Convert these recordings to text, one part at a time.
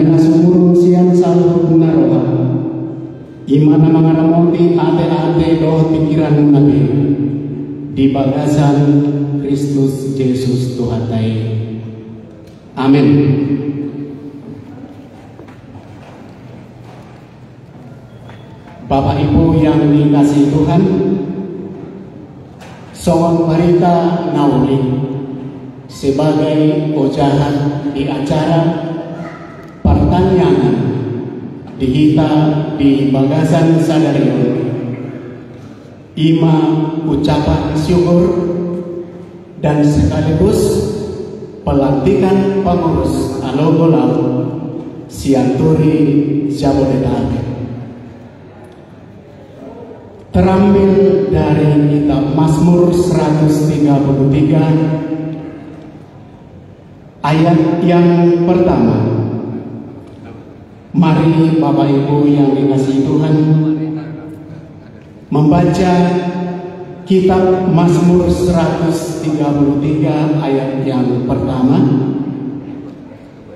mena sumur siang saluh naroha imana mangaramoti ate-ate doh pikiran nabi di bagasan Kristus Yesus Tuhatai. Amin. Bapak Ibu yang dikasihi Tuhan, songon Marita Nauli sebagai ojahan di acara pertanyaan dihita di Bagasan Sadarion, ima ucapan syukur dan sekaligus pelantikan pengurus Alogolau Sianturi Jabodetabek. Terambil dari kitab Mazmur 133 ayat yang pertama. Mari Bapak Ibu yang dikasihi Tuhan membaca kitab Mazmur 133 ayat yang pertama.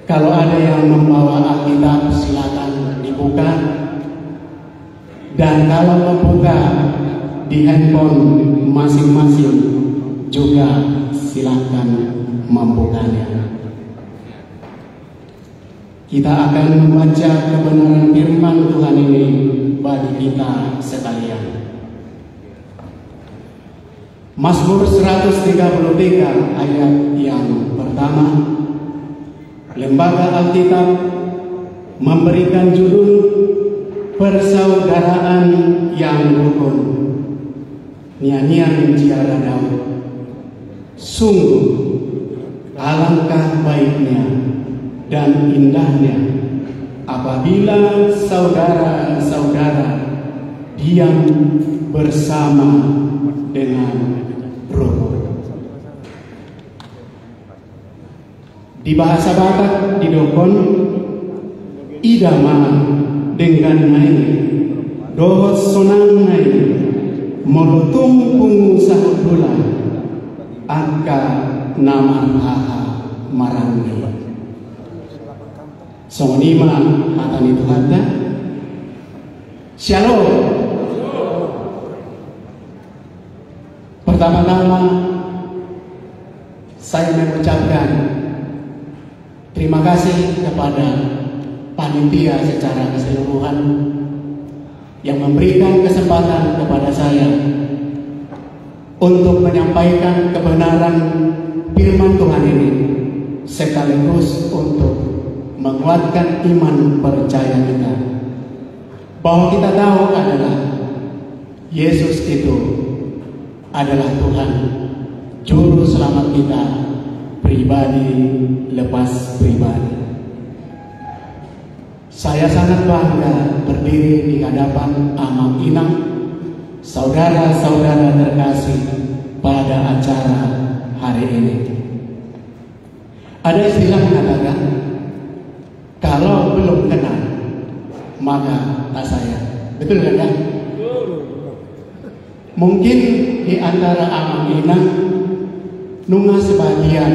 Kalau ada yang membawa Alkitab silakan dibuka. Dan kalau membuka di handphone masing-masing juga silakan membukanya. Kita akan membaca kebenaran firman Tuhan ini bagi kita sekalian. Mazmur 133 ayat yang pertama. Lembaga Alkitab memberikan judul Persaudaraan yang Rukun. Nyanyian Ciara Daud. Sungguh alangkah baiknya dan indahnya apabila saudara-saudara diam bersama dengan rukun. Di bahasa Batak didokon idama dengan naik dohot sonang naik molutung pungu sahudula angka nama haha marangni sonima hatani Tuhanta. Shalom. Pertama-tama saya mengucapkan terima kasih kepada panitia secara keseluruhan yang memberikan kesempatan kepada saya untuk menyampaikan kebenaran firman Tuhan ini sekaligus untuk menguatkan iman percaya kita bahwa kita tahu adalah Yesus itu adalah Tuhan, juru selamat kita pribadi lepas pribadi. Saya sangat bangga berdiri di hadapan Amang Inang, saudara-saudara terkasih pada acara hari ini. Ada istilah mengatakan, kalau belum kenal, maka tak sayang. Betul kan ya? Mungkin di antara Amang Inang, nunga sebagian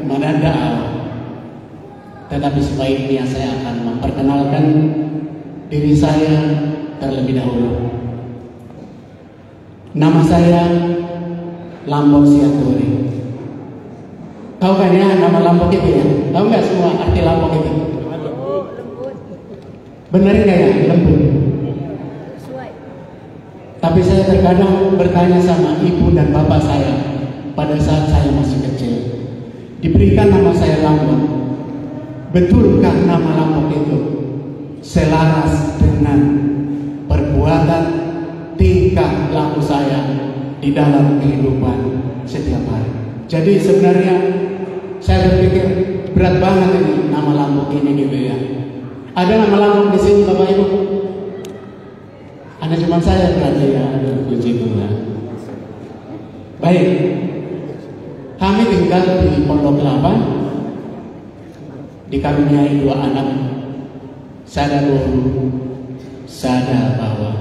menanda. Tetapi sebaiknya saya akan memperkenalkan diri saya terlebih dahulu. Nama saya Lambok Sianturi. Tahu kan ya nama Lambok itu ya? Tahu nggak semua arti Lambok itu? Benar nggak ya? Lembut. Tapi saya terkadang bertanya sama ibu dan bapak saya pada saat saya masih kecil. Diberikan nama saya Lambok. Betulkah nama Lambok itu selaras dengan perbuatan tingkah laku saya di dalam kehidupan setiap hari? Jadi sebenarnya saya berpikir berat banget ini nama Lambok ini gitu ya. Ada nama Lambok di sini Bapak Ibu? Ada cuma saya berarti ya. Aduh, puji Tuhan. Baik, kami tinggal di Pondok Kelapa. Dikaruniai 2 anak, sada guru, sada bawa.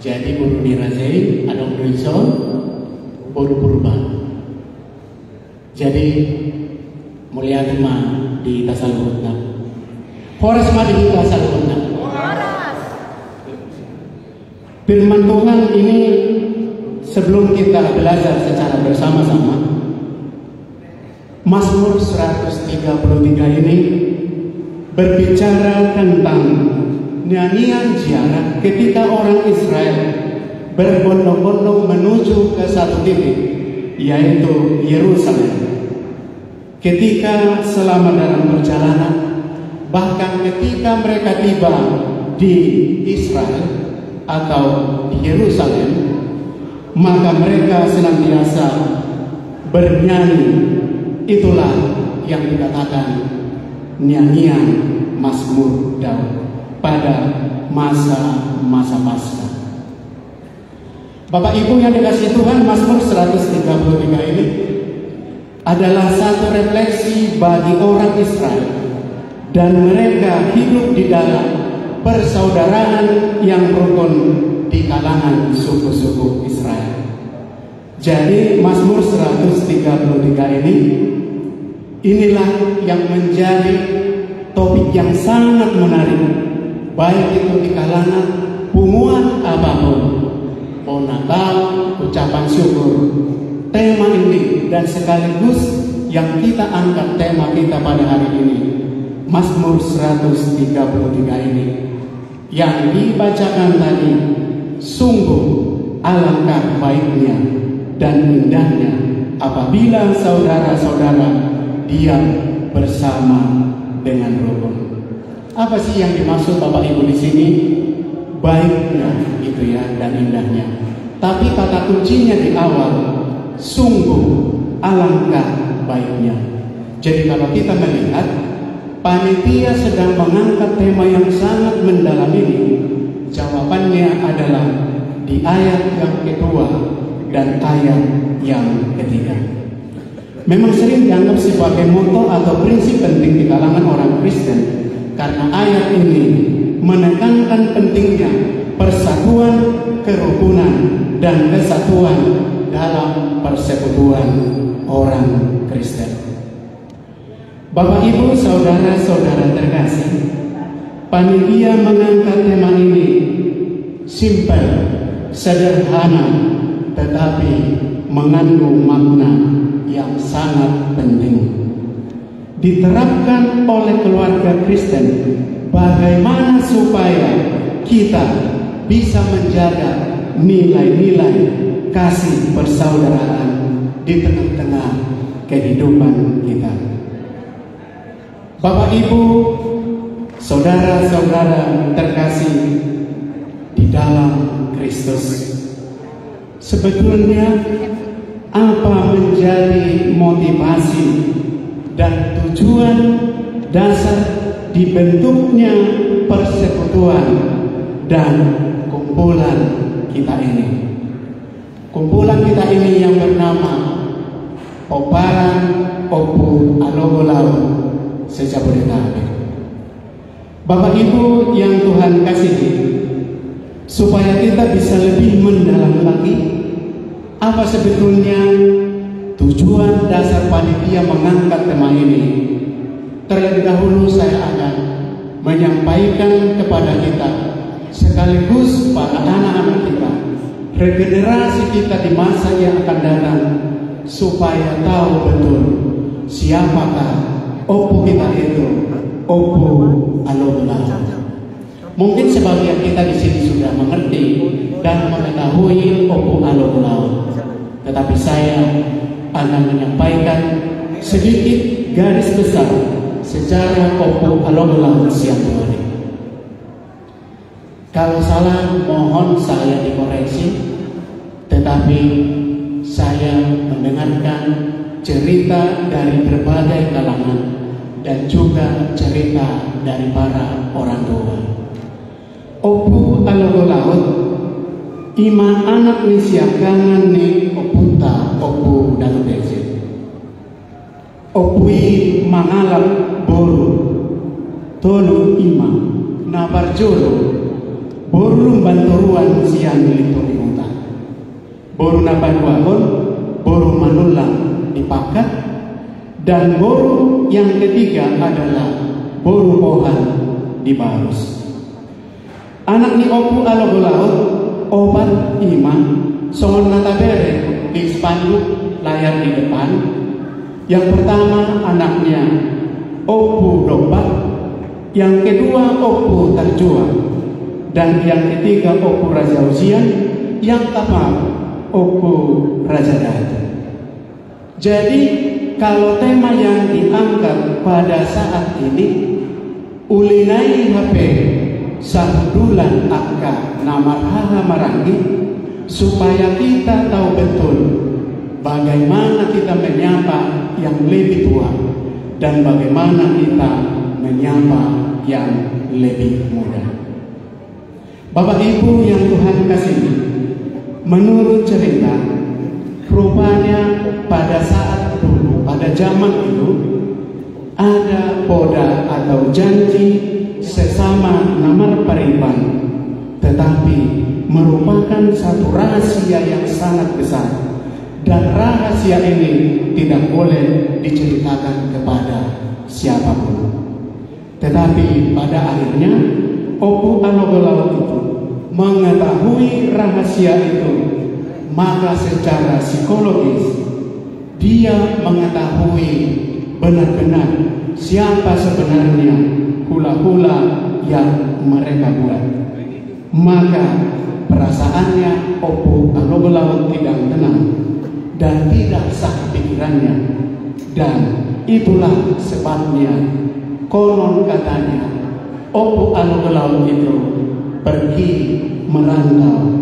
Jadi guru Nirajai, ada Uriso, guru Purba. Jadi mulia teman di Tasalurutna. Horas ma di Tasalurutna. Firman Tuhan ini sebelum kita belajar secara bersama-sama, Mazmur 133 ini berbicara tentang nyanyian ziarah ketika orang Israel berbondong-bondong menuju ke satu titik, yaitu Yerusalem. Ketika selama dalam perjalanan, bahkan ketika mereka tiba di Israel atau di Yerusalem, maka mereka senantiasa bernyanyi. Itulah yang dikatakan nyanyian Mazmur Daud pada masa-masa Paskah. Bapak Ibu yang dikasihi Tuhan, Mazmur 133 ini adalah satu refleksi bagi orang Israel, dan mereka hidup di dalam persaudaraan yang rukun di kalangan suku-suku Israel. Jadi Mazmur 133 inilah yang menjadi topik yang sangat menarik, baik itu di kalangan punguan apapun, Natal, ucapan syukur. Tema ini dan sekaligus yang kita angkat tema kita pada hari ini, Mazmur 133 ini yang dibacakan tadi, sungguh alangkah baiknya dan indahnya apabila saudara-saudara diam bersama dengan rukun. Apa sih yang dimaksud Bapak Ibu di sini? Baiknya itu ya, dan indahnya. Tapi kata kuncinya di awal, sungguh alangkah baiknya. Jadi kalau kita melihat panitia sedang mengangkat tema yang sangat mendalam ini, jawabannya adalah di ayat yang kedua dan ayat yang ketiga. Memang sering dianggap sebagai moto atau prinsip penting di kalangan orang Kristen, karena ayat ini menekankan pentingnya persatuan, kerukunan, dan kesatuan dalam persekutuan orang Kristen. Bapak Ibu, saudara-saudara terkasih, panitia mengangkat tema ini simpel, sederhana, tetapi mengandung makna yang sangat penting. Diterapkan oleh keluarga Kristen, bagaimana supaya kita bisa menjaga nilai-nilai kasih persaudaraan di tengah-tengah kehidupan kita. Bapak Ibu, saudara-saudara terkasih di dalam Kristus, sebetulnya apa menjadi motivasi dan tujuan dasar dibentuknya persekutuan dan kumpulan kita ini? Kumpulan kita ini yang bernama Oparan Opu Alogolau se-Jabodetabek. Bapak Ibu yang Tuhan kasihi, supaya kita bisa lebih mendalam lagi apa sebetulnya tujuan dasar panitia mengangkat tema ini, terlebih dahulu saya akan menyampaikan kepada kita, sekaligus para anak-anak kita, regenerasi kita di masa yang akan datang, supaya tahu betul siapakah Opu kita itu, Opu Alogolau. Mungkin sebagian kita di sini sudah mengerti dan mengetahui Opu Alogolau, tetapi saya akan menyampaikan sedikit garis besar sejarah Opu Alogolau siang hari. Kalau salah, mohon saya dikoreksi, tetapi saya mendengarkan cerita dari berbagai kalangan dan juga cerita dari para orang tua. Opu Alogolau ima anak ni siakangan ni oputa Opu Dalubeze. Opui mangalap boru tolu ima na barjolo boru banturuan siang lito limuta. Boru na banwahon boru manulang dipakat Dan boru yang ketiga adalah boru pohon di barus. Anak ni opu alogolaut obat ima songon natabere di spanduk layar di depan. Yang pertama anaknya opu dobat, yang kedua opu terjua, dan yang ketiga opu Raja Uzian, yang keempat opu Raja Daud. Jadi kalau tema yang diangkat pada saat ini ulinai HP sahudulan akka namarhaha marangi, supaya kita tahu betul bagaimana kita menyapa yang lebih tua dan bagaimana kita menyapa yang lebih muda. Bapak Ibu yang Tuhan kasihi, menurut cerita, rupanya pada saat dulu, pada zaman itu, ada poda atau janji sesama namar pariban, tetapi merupakan satu rahasia yang sangat besar, dan rahasia ini tidak boleh diceritakan kepada siapapun. Tetapi pada akhirnya Opu Alogolaut itu mengetahui rahasia itu, maka secara psikologis dia mengetahui benar-benar siapa sebenarnya hula-hula yang mereka buat. Maka perasaannya Opu Alogolaut tidak tenang dan tidak sah pikirannya. Dan itulah sebabnya konon katanya Opu Alogolaut itu pergi merantau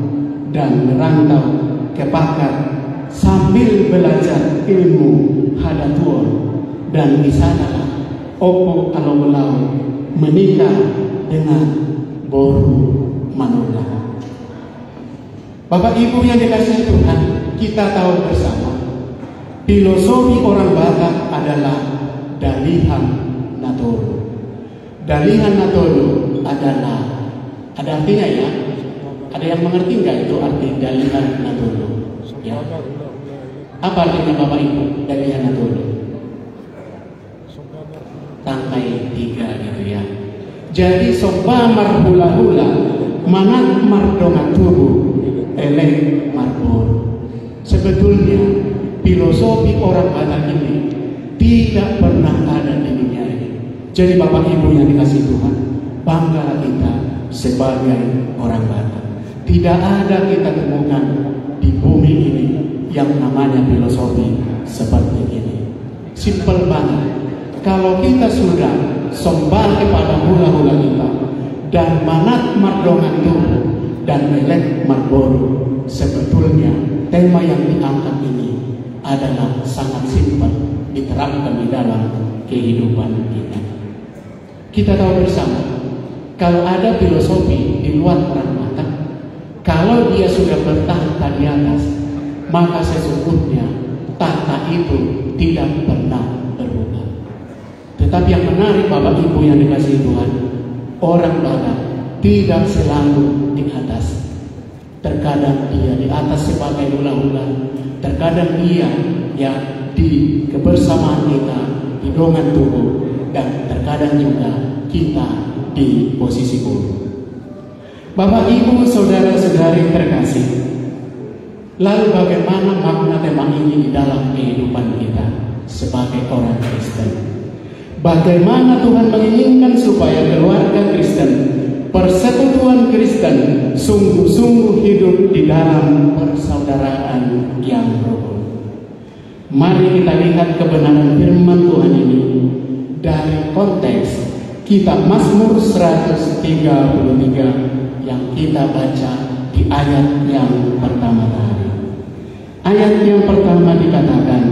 dan merantau ke Pakar sambil belajar ilmu hadatuan, dan di sana Opu Alogolaut menikah dengan Boru Manula. Bapak Ibu yang dikasihi Tuhan, kita tahu bersama filosofi orang Batak adalah Dalihan Natolu. Dalihan Natolu adalah, ada artinya ya? Ada yang mengerti nggak itu arti Dalihan Natolu? Ya. Apa artinya Bapak Ibu Dalihan Natolu? Tangkai 3 gitu ya. Jadi sombamar hula-hula manat mardongan tubuh elek marbor. Sebetulnya filosofi orang Batak ini tidak pernah ada di dunia ini. Jadi Bapak Ibu yang dikasihi Tuhan, banggalah kita sebagai orang Batak. Tidak ada kita temukan di bumi ini yang namanya filosofi seperti ini. Simpel banget. Kalau kita sudah sembah kepada hula-hula kita dan manat mardongan tubuh dan melek marboro, sebetulnya tema yang diangkat ini adalah sangat simpel diterapkan di dalam kehidupan kita. Kita tahu bersama, kalau ada filosofi di luar orang Batak, kalau dia sudah bertahta di atas, maka sesungguhnya tahta itu tidak pernah berubah. Tetapi yang menarik Bapak Ibu yang dikasihi Tuhan, orang Batak tidak selalu di atas. Terkadang dia di atas sebagai hula-hula, terkadang dia yang di kebersamaan kita, di dongan tubuh, dan terkadang juga kita di posisi guru. Bapak Ibu saudara-saudari terkasih, lalu bagaimana makna tema ini di dalam kehidupan kita sebagai orang Kristen? Bagaimana Tuhan menginginkan supaya keluarga Kristen, persekutuan Kristen sungguh-sungguh hidup di dalam persaudaraan yang rukun. Mari kita lihat kebenaran firman Tuhan ini dari konteks kitab Mazmur 133 yang kita baca di ayat yang pertama tadi. Ayat yang pertama dikatakan,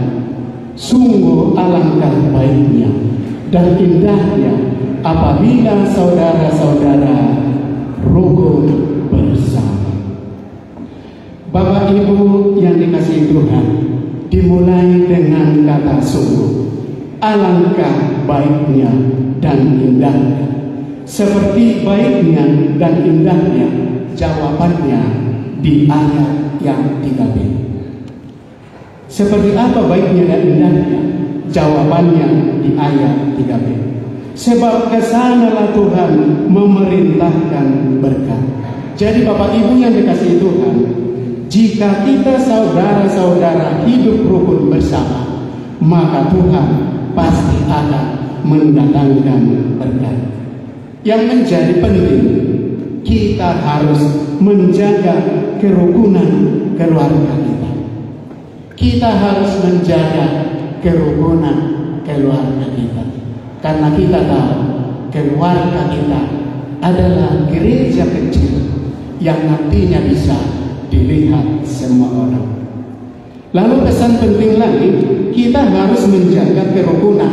sungguh alangkah baiknya dan indahnya apabila saudara-saudara rukun bersama. Bapak Ibu yang dikasihi Tuhan, dimulai dengan kata sungguh. Alangkah baiknya dan indahnya. Seperti baiknya dan indahnya jawabannya di ayat yang 3b. Seperti apa baiknya dan indahnya? jawabannya di ayat 3b. Sebab kesanalah Tuhan memerintahkan berkat. Jadi Bapak Ibu yang dikasihi Tuhan, jika kita saudara-saudara hidup rukun bersama, maka Tuhan pasti akan mendatangkan berkat. Yang menjadi penting, kita harus menjaga kerukunan keluarga kita. Kita harus menjaga kerukunan keluarga kita. Karena kita tahu keluarga kita adalah gereja kecil yang nantinya bisa dilihat semua orang. Lalu pesan penting lagi, kita harus menjaga kerukunan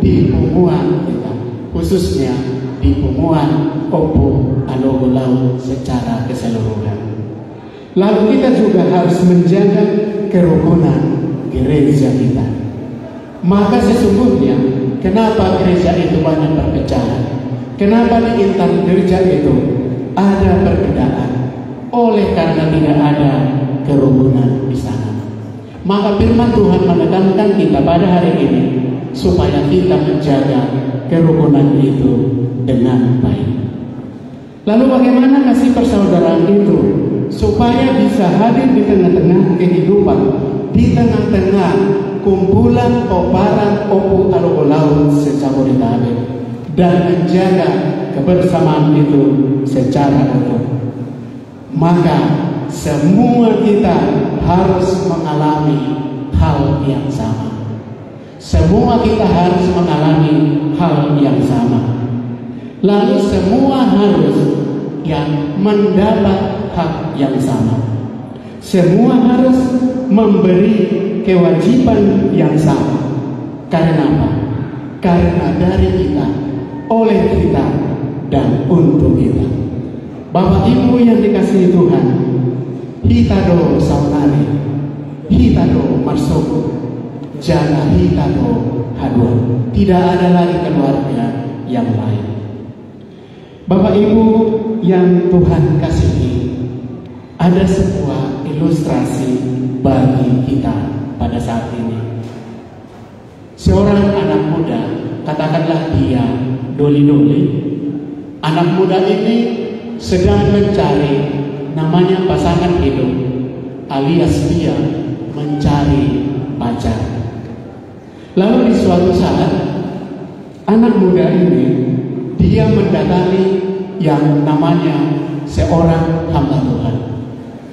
di Pumuan kita, khususnya di Pumuan Opo Alogolau secara keseluruhan. Lalu kita juga harus menjaga kerukunan gereja kita. Maka sesungguhnya kenapa gereja itu banyak perpecahan? Kenapa di intan gereja itu ada perbedaan? Oleh karena tidak ada kerukunan di sana. Maka firman Tuhan menekankan kita pada hari ini supaya kita menjaga kerukunan itu dengan baik. Lalu bagaimana kasih persaudaraan itu supaya bisa hadir di tengah-tengah kehidupan, di tengah-tengah kumpulan obaran Opo Alogolau sejabodetabek, dan menjaga kebersamaan itu secara utuh? Maka semua kita harus mengalami hal yang sama. Semua kita harus mengalami hal yang sama. Lalu semua harus yang mendapat hak yang sama. Semua harus memberi kewajiban yang sama. Karena apa? Karena dari kita, oleh kita, dan untuk kita. Bapak Ibu yang dikasihi Tuhan, hitado saunari, hitado marsoko, jana hitado haduan. Tidak ada lagi keluarga yang lain. Bapak Ibu yang Tuhan kasihi, ada sebuah ilustrasi bagi kita pada saat ini. Seorang anak muda, katakanlah dia doli-doli. Anak muda ini sedang mencari namanya pasangan hidup, alias dia mencari pacar. Lalu di suatu saat, anak muda ini dia mendatangi yang namanya seorang hamba Tuhan.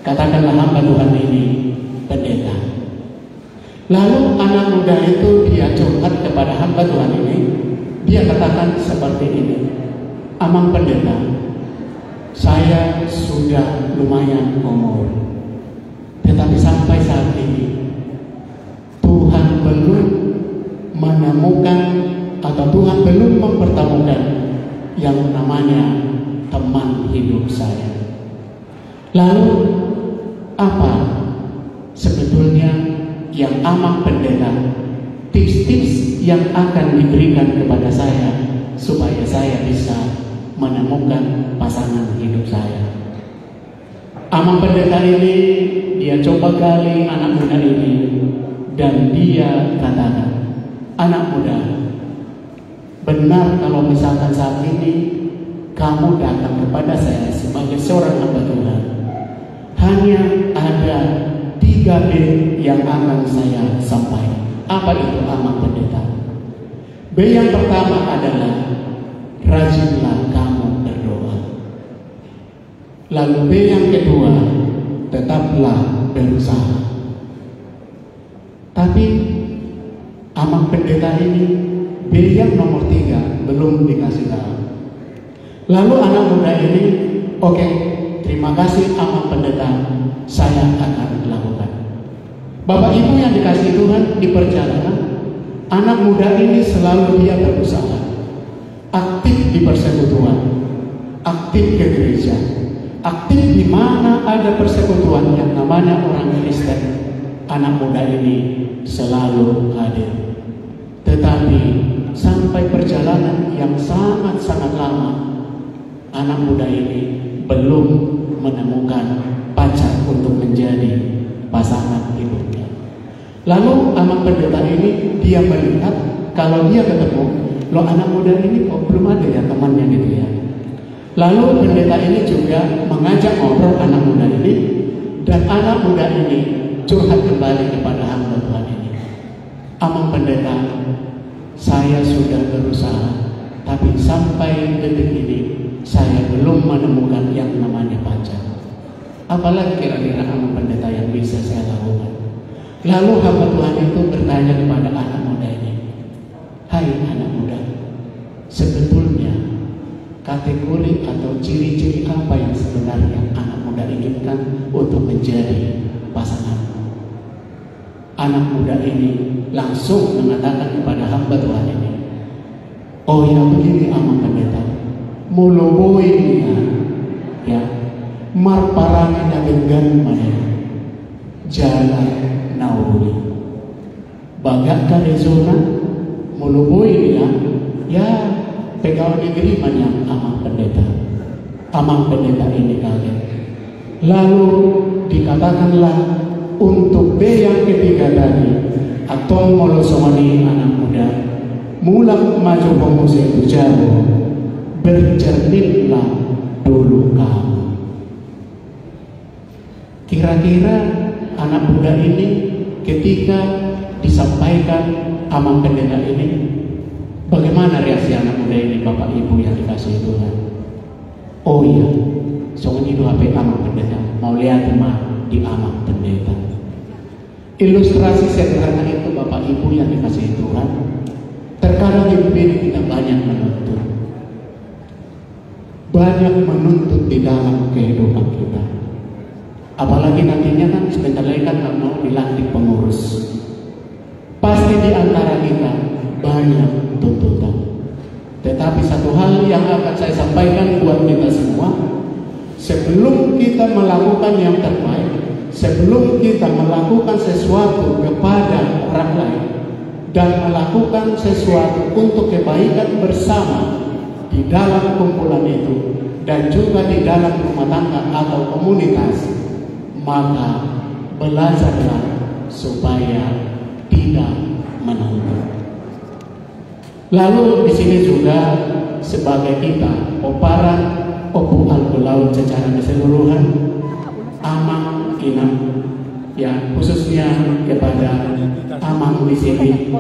Katakanlah hamba Tuhan ini pendeta. Lalu anak muda itu dia curhat kepada hamba Tuhan ini. Dia katakan seperti ini, Amang pendeta, saya sudah lumayan umur, tetapi sampai saat ini Tuhan belum menemukan atau Tuhan belum mempertemukan yang namanya teman hidup saya. Lalu apa sebetulnya yang Amang pendeta, tips-tips yang akan diberikan kepada saya supaya saya bisa menemukan pasangan hidup saya? Amang pendeta ini dia coba gali anak muda ini, dan dia katakan, anak muda, benar kalau misalkan saat ini kamu datang kepada saya sebagai seorang hamba Tuhan, hanya ada 3B yang akan saya sampaikan. Apa itu Amang pendeta? B yang pertama adalah rajinlah kamu berdoa. Lalu B yang kedua, tetaplah berusaha. Tapi Amang pendeta ini B yang nomor 3 belum dikasih tahu. Lalu anak muda ini, oke, terima kasih Amang pendeta, saya akan lakukan. Bapak Ibu yang dikasihi Tuhan, di perjalanan anak muda ini selalu dia berusaha, aktif di persekutuan, aktif ke gereja, aktif di mana ada persekutuan yang namanya orang Kristen. Anak muda ini selalu hadir. Tetapi sampai perjalanan yang sangat-sangat lama, anak muda ini belum menemukan pacar untuk menjadi pasangan hidupnya. Lalu anak pendeta ini dia melihat kalau dia ketemu, loh anak muda ini kok belum ada ya temannya gitu ya. Lalu pendeta ini juga mengajak ngobrol anak muda ini, dan anak muda ini curhat kembali kepada hamba Tuhan ini. Amang pendeta, saya sudah berusaha, tapi sampai detik ini saya belum menemukan yang namanya pacar. Apalagi kira-kira amang pendeta yang bisa saya lakukan? Lalu hamba Tuhan itu bertanya kepada anak muda ini, hai anak muda, sebetulnya kategori atau ciri-ciri apa yang sebenarnya anak muda inginkan untuk menjadi pasangan? Anak muda ini langsung mengatakan kepada hamba Tuhan ini, oh ya begini amang pendeta, muloboi dia, ya, marparangan dengan mana, jalan nauri, bagak karezona, muloboi dia, ya pegawai negeri banyak amang pendeta. Amang pendeta ini kaget. Lalu dikatakanlah untuk B yang ketiga tadi, atau molosomani anak muda, mulak maju pengusir jauh, berjernihlah dulu kamu. Kira-kira anak muda ini ketika disampaikan amang pendeta ini, bagaimana reaksi anak muda ini, Bapak Ibu yang dikasihi Tuhan? Oh iya, soalnya itu HP amang pendeta, mau lihat mah di amang pendeta. Ilustrasi sederhana itu Bapak Ibu yang dikasihi Tuhan. Terkadang hidup ini kita banyak menuntut di dalam kehidupan kita. Apalagi nantinya kan sebentar lagi kan mau dilantik pengurus. Pasti di antara kita banyak tuntutan. Tetapi satu hal yang akan saya sampaikan buat kita semua, sebelum kita melakukan yang terbaik, sebelum kita melakukan sesuatu kepada orang lain dan melakukan sesuatu untuk kebaikan bersama di dalam kumpulan itu dan juga di dalam rumah tangga atau komunitas, maka belajarlah supaya tidak menuntut. Lalu di sini juga sebagai kita oparan opu alkulaun secara keseluruhan, amang inam, ya khususnya kepada amang di sini,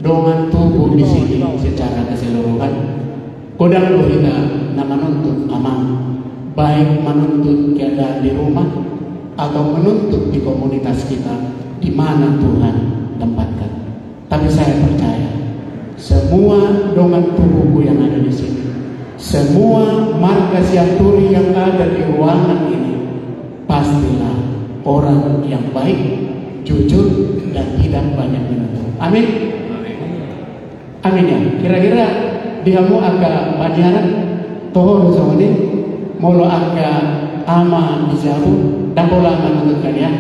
dongan tubuh di sini secara keseluruhan. Kodang kita nama menuntut amang, baik menuntut keadaan di rumah atau menuntut di komunitas kita di mana Tuhan tempatkan. Tapi saya percaya semua dongan tubuhku yang ada di sini, semua marga siaturi yang ada di ruangan ini, pastilah orang yang baik, jujur, dan tidak banyak menuntut. Amin. Amin ya. Kira-kira diamu agak panjaran, toh sama ini, molo agak ama dijabu, dan pola menuntutkan ya.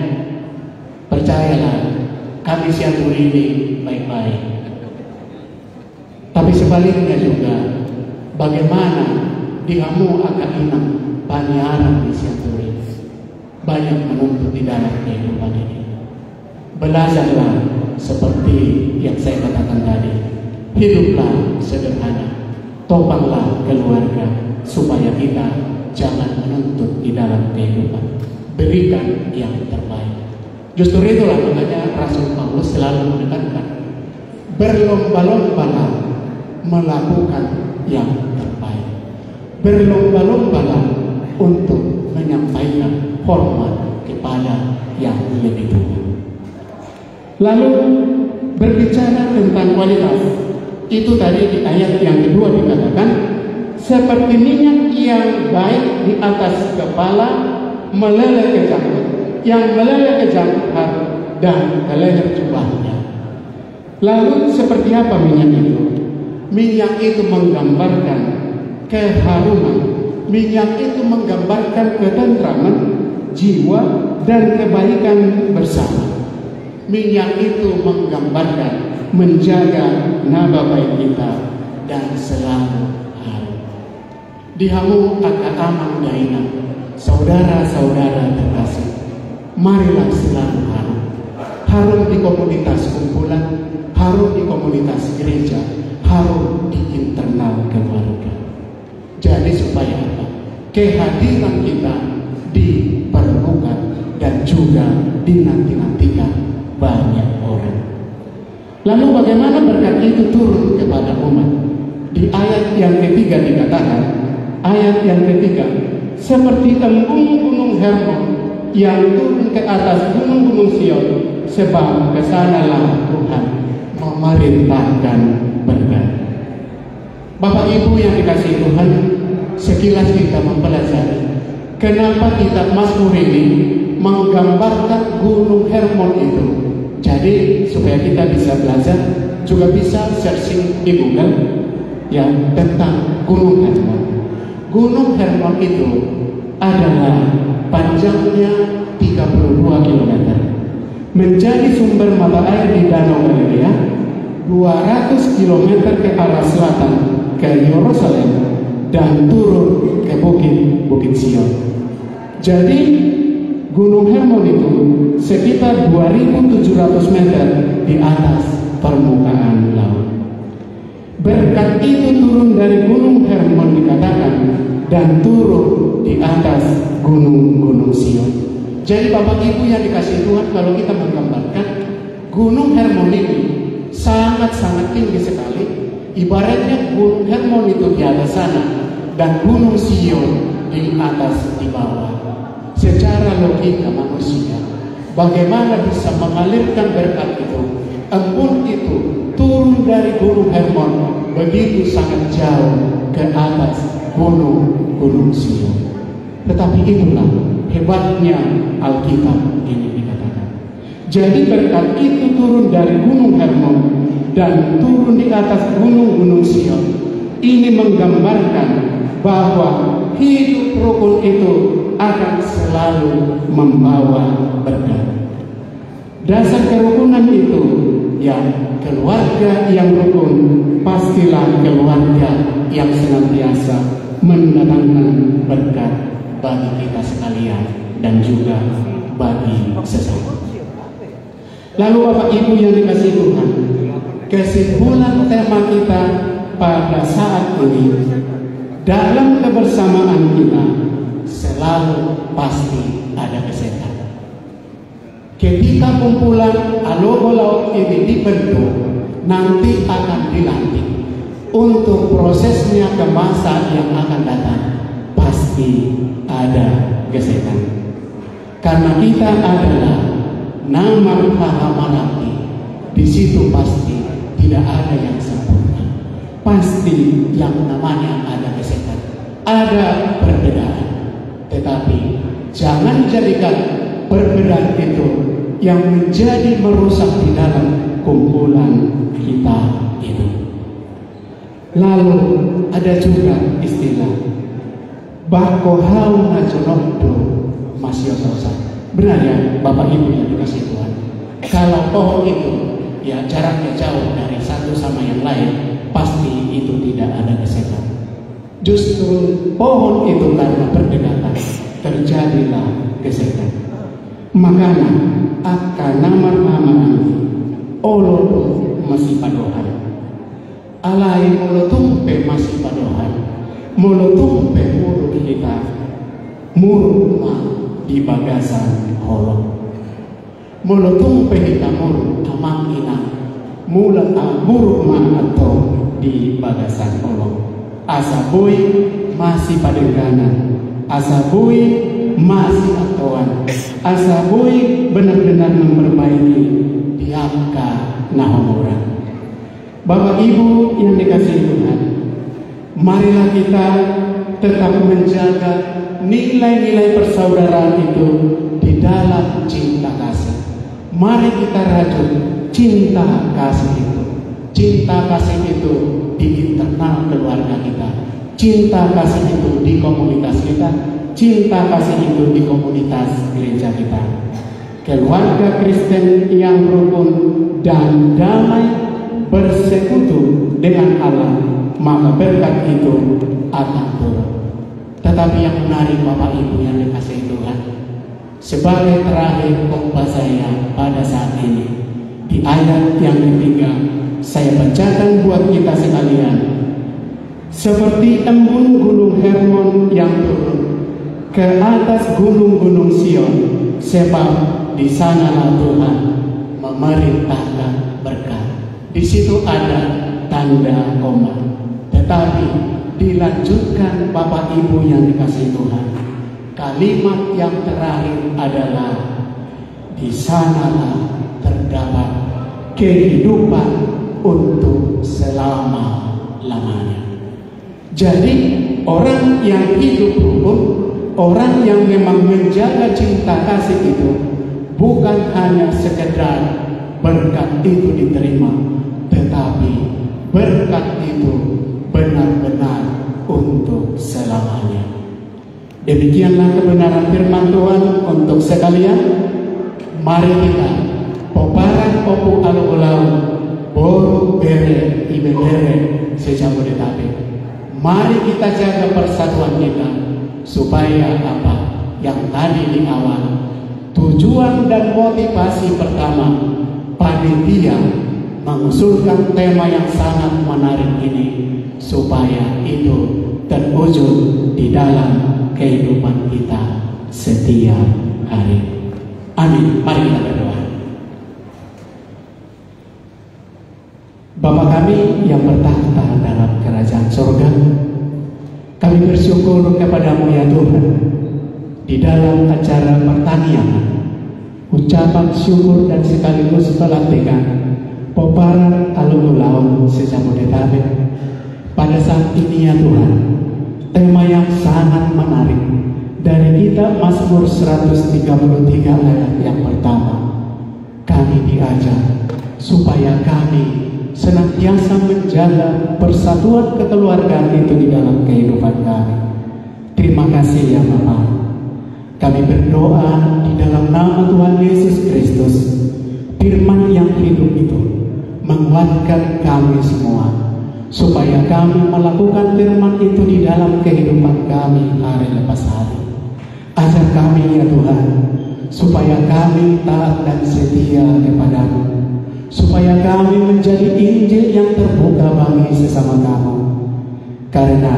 Percayalah, kami siaturi ini baik-baik. Tapi sebaliknya juga, bagaimana diamu agak inang panjaran di siaturi, banyak menuntut di dalam kehidupan ini. Belajarlah seperti yang saya katakan tadi. Hiduplah sederhana, topanglah keluarga, supaya kita jangan menuntut di dalam kehidupan. Berikan yang terbaik. Justru itulah makanya Rasul Paulus selalu menekankan, berlomba-lombalah melakukan yang terbaik. Berlomba-lombalah untuk menyampaikan hormat kepada yang lebih tua. Lalu berbicara tentang kualitas, itu tadi di ayat yang kedua dikatakan, seperti minyak yang baik di atas kepala meleleh ke janggut, yang meleleh ke janggut dan ke leher jubahnya. Lalu seperti apa minyak itu? Minyak itu menggambarkan keharuman, minyak itu menggambarkan ketentraman jiwa dan kebaikan bersama. Minyak itu menggambarkan menjaga nama baik kita dan selalu harum. Dihamu akan amang daina, saudara-saudara terkasih, marilah selalu harum. harum di komunitas kumpulan, harum di komunitas gereja, harum di internal keluarga. Jadi supaya apa? Kehadiran kita diperlukan dan juga dinanti-nantikan banyak orang. Lalu bagaimana berkat itu turun kepada umat? Di ayat yang ketiga dikatakan, ayat yang ketiga, seperti embun gunung Hermon yang turun ke atas gunung-gunung Sion, sebab kesanalah Tuhan memerintahkan berkat. Bapak Ibu yang dikasihi Tuhan, sekilas kita mempelajari kenapa kitab Mazmur ini menggambarkan gunung Hermon itu. Jadi supaya kita bisa belajar, juga bisa searching di Google ya tentang gunung Hermon. Gunung Hermon itu adalah panjangnya 32 km, menjadi sumber mata air di Danau Galilea, 200 km ke arah selatan ke Yerusalem, dan turun ke Bukit Sion. Jadi Gunung Hermon itu sekitar 2.700 meter di atas permukaan laut. Berkat itu turun dari Gunung Hermon dikatakan, dan turun di atas gunung-gunung Sion. Jadi Bapak Ibu yang dikasihi Tuhan, kalau kita menggambarkan Gunung Hermon ini sangat-sangat tinggi sekali. Ibaratnya Gunung Hermon itu di atas sana dan Gunung Sion di atas di bawah. Secara logika manusia, bagaimana bisa mengalirkan berkat itu? Embun itu turun dari Gunung Hermon begitu sangat jauh ke atas gunung Sion. Tetapi itulah hebatnya Alkitab ini dikatakan. Jadi berkat itu turun dari Gunung Hermon dan turun di atas gunung Sion. Ini menggambarkan bahwa hidup rukun itu akan selalu membawa berkat. Dasar kerukunan itu, ya, keluarga yang rukun pastilah keluarga yang senantiasa mendatangkan berkat bagi kita sekalian dan juga bagi sesama. Lalu Bapak Ibu yang dikasihi Tuhan, kesimpulan tema kita pada saat ini, dalam kebersamaan kita selalu pasti ada kesehatan. Ketika kumpulan Aloho Laut ini dibentuk, nanti akan dilantik untuk prosesnya ke masa yang akan datang, pasti ada kesehatan. Karena kita adalah nama Hahamanati, di situ pasti tidak ada yang sempurna. Pasti yang namanya ada kesehatan, ada perbedaan. Tetapi jangan jadikan perbedaan itu yang menjadi merusak di dalam kumpulan kita itu. Lalu ada juga istilah bakohau najonokdo masyososa. Benar ya Bapak Ibu yang dikasihi Tuhan, kalau pohon itu ya jaraknya jauh dari satu sama yang lain, pasti itu tidak ada kesehatan. Justru pohon itu karena berdekatan terjadilah kesehatan. Makanya akan nama olo masih padohan, alai molotumpe masih padohan, molotumpe mulu kita murma di bagasan holong, molotumpe kita muru amang ina mulat murma atau di bagasan holong. Asabui masih padengganan, asabui masih atuan, asabui benar-benar memperbaiki diangka nahomoran. Bapak Ibu yang dikasihi Tuhan, marilah kita tetap menjaga nilai-nilai persaudaraan itu di dalam cinta kasih. Mari kita rajut cinta kasih itu. Cinta kasih itu di internal keluarga kita, cinta kasih itu di komunitas kita, cinta kasih itu di komunitas gereja kita. Keluarga Kristen yang rukun dan damai bersekutu dengan Allah, maka berkat itu akan turun. Tetapi yang menarik Bapak Ibu yang dikasihi Tuhan, sebagai terakhir khotbah saya pada saat ini. Di ayat yang ketiga, saya bacakan buat kita sekalian. Seperti embun gunung Hermon yang turun ke atas gunung-gunung Sion, sebab di sanalah Tuhan memerintahkan berkat. Di situ ada tanda koma, tetapi dilanjutkan Bapak Ibu yang dikasihi Tuhan. Kalimat yang terakhir adalah di sanalah terdapat kehidupan untuk selama-lamanya. Jadi orang yang hidup rukun, orang yang memang menjaga cinta kasih itu, bukan hanya sekedar berkat itu diterima, tetapi berkat itu benar-benar untuk selamanya. Demikianlah kebenaran firman Tuhan untuk sekalian. Mari kita poparan opu alu-ulau boru bere ibere sejabodetabek. Mari kita jaga persatuan kita supaya apa yang tadi di awal, tujuan dan motivasi pertama panitia mengusulkan tema yang sangat menarik ini supaya itu terwujud di dalam kehidupan kita setiap hari. Amin. Mari kita berdoa. Bapa kami yang bertahta dalam kerajaan surga, kami bersyukur kepadamu ya Tuhan. Di dalam acara pertanian, ucapan syukur dan sekaligus pelantikan poparan alun-alun sejabodetabek pada saat ini ya Tuhan, tema yang sangat menarik dari kitab Mazmur 133 ayat yang pertama. Kami diajak supaya kami senantiasa menjaga persatuan kekeluargaan itu di dalam kehidupan kami. Terima kasih ya Bapa. Kami berdoa di dalam nama Tuhan Yesus Kristus, firman yang hidup itu menguatkan kami semua, supaya kami melakukan firman itu di dalam kehidupan kami hari lepas hari. Ajar kami ya Tuhan, supaya kami taat dan setia kepadamu, supaya kami menjadi Injil yang terbuka bagi sesama kami. Karena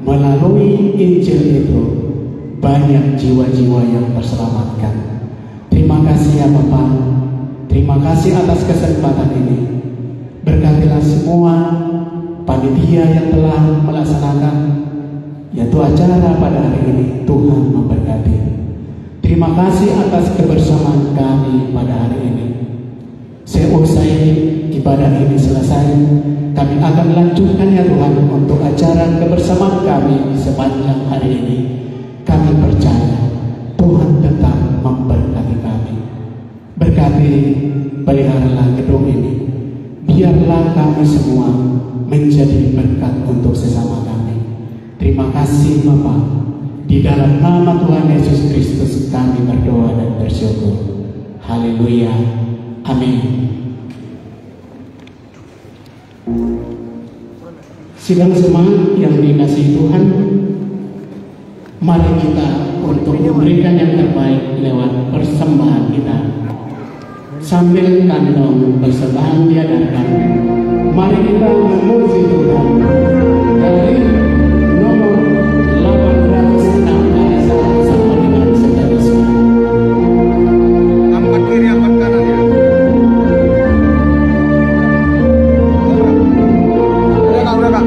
melalui Injil itu banyak jiwa-jiwa yang terselamatkan. Terima kasih ya Bapa. Terima kasih atas kesempatan ini. Berkatilah semua panitia yang telah melaksanakan yaitu acara pada hari ini. Tuhan memberkati. Terima kasih atas kebersamaan kami pada hari ini. Seusai ibadah ini selesai, kami akan lanjutkan ya Tuhan untuk acara kebersamaan kami sepanjang hari ini. Kami percaya Tuhan tetap memberkati kami. Berkati, peliharalah gedung ini. Biarlah kami semua menjadi berkat untuk sesama kami. Terima kasih Bapa. Di dalam nama Tuhan Yesus Kristus kami berdoa dan bersyukur. Haleluya. Amin. Sidang jemaat yang dikasihi Tuhan, mari kita untuk memberikan yang terbaik lewat persembahan kita. Sambil kantong persembahan diadakan, mari kita memuji Tuhan dari nomor 806 sampai dengan seterusnya. Angkat kiri, angkat kanan ya. Udah kak.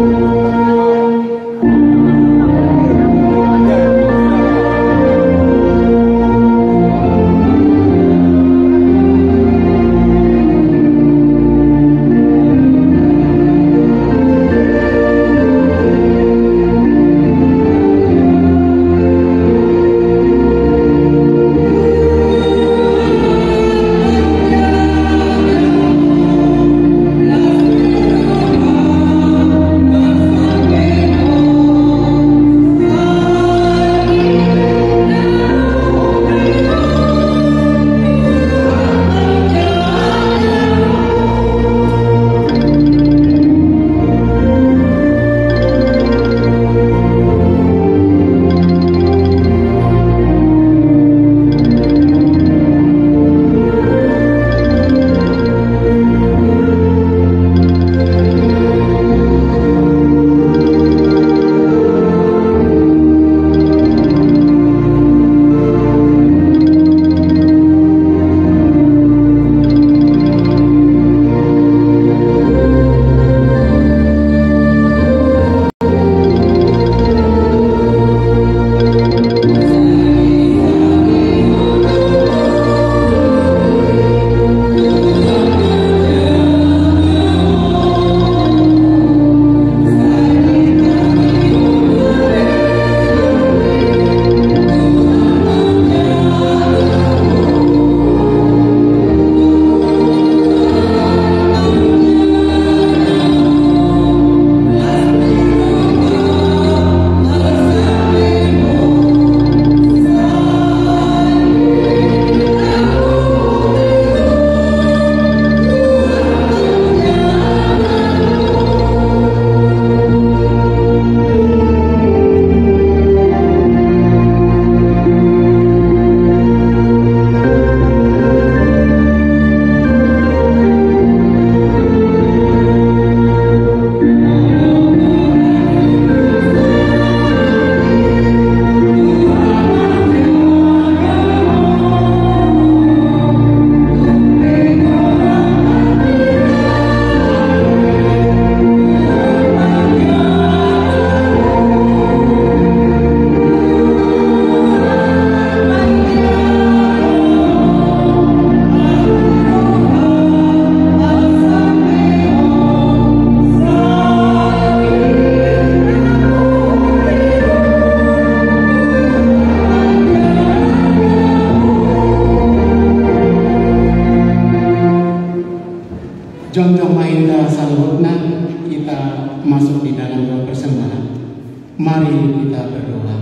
kita berdoa.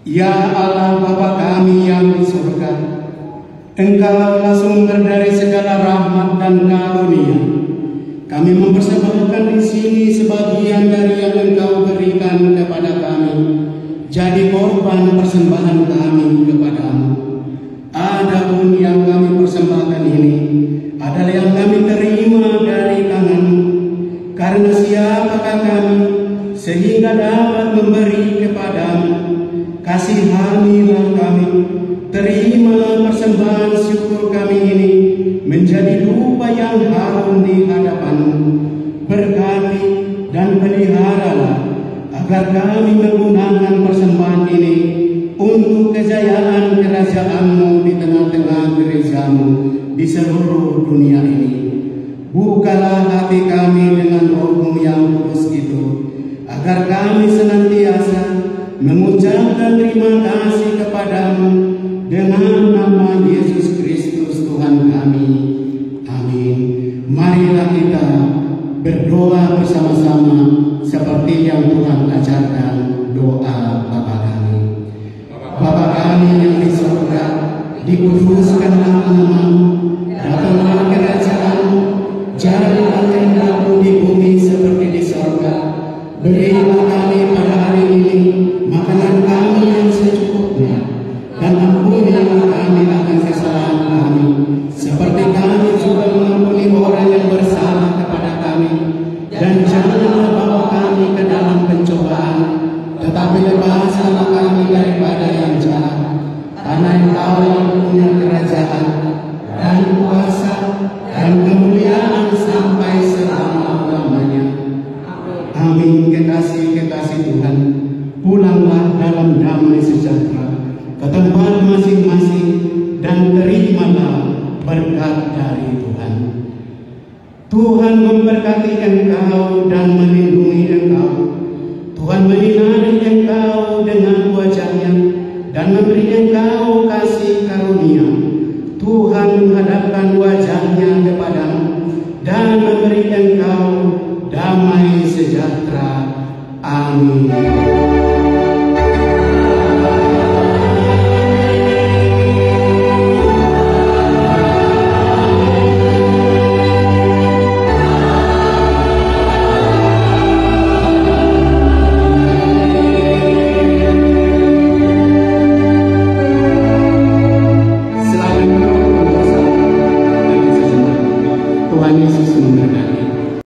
Ya Allah Bapa kami yang di surga, Engkaulah sumber dari segala rahmat dan karunia. Kami mempersembahkan di sini sebagian dari yang Engkau berikan kepada kami, jadi korban persembahan kami kepadamu. Adapun yang kami persembahkan ini adalah yang kami terima dari tangan-Mu. Karena siapakah kami sehingga dapat memberi kepadamu? Kasihanilah kami, terima persembahan syukur kami ini menjadi dupa yang harum di hadapan-Mu. Berkati dan peliharalah agar kami menggunakan persembahan ini untuk kejayaan kerajaan-Mu di tengah-tengah gereja-Mu di seluruh dunia ini. Bukalah hati kami dengan Roh-Mu yang kudus itu, agar kami senantiasa mengucapkan terima kasih kepadamu dengan nama Yesus Kristus Tuhan kami. Amin. Marilah kita berdoa bersama-sama seperti yang Tuhan ajarkan doa Bapa kami. Bapa kami yang di surga, dikuduskanlah nama-Mu, datanglah kerajaan-Mu, jadilah kehendak-Mu di bumi seperti di surga. Berilah kami pada hari ini makanan kami yang secukupnya, dan ampunilah kami akan kesalahan kami, seperti kami juga mengampuni orang yang bersalah kepada kami. Dan janganlah bawa kami ke dalam pencobaan, tetapi lepaskanlah kami daripada yang jahat. Karena Engkau yang punya kerajaan dan kuasa dan kemuliaan sampai selama-lamanya. Amin. Kekasih-kekasih Tuhan, pulanglah dalam damai sejahtera ke tempat masing-masing dan terimalah berkat dari Tuhan. Tuhan memberkati engkau dan melindungi engkau. Tuhan menyinari engkau dengan wajah-Nya dan memberi engkau kasih karunia. Tuhan menghadapkan wajah-Nya kepadamu dan memberi engkau damai sejahtera. Amin.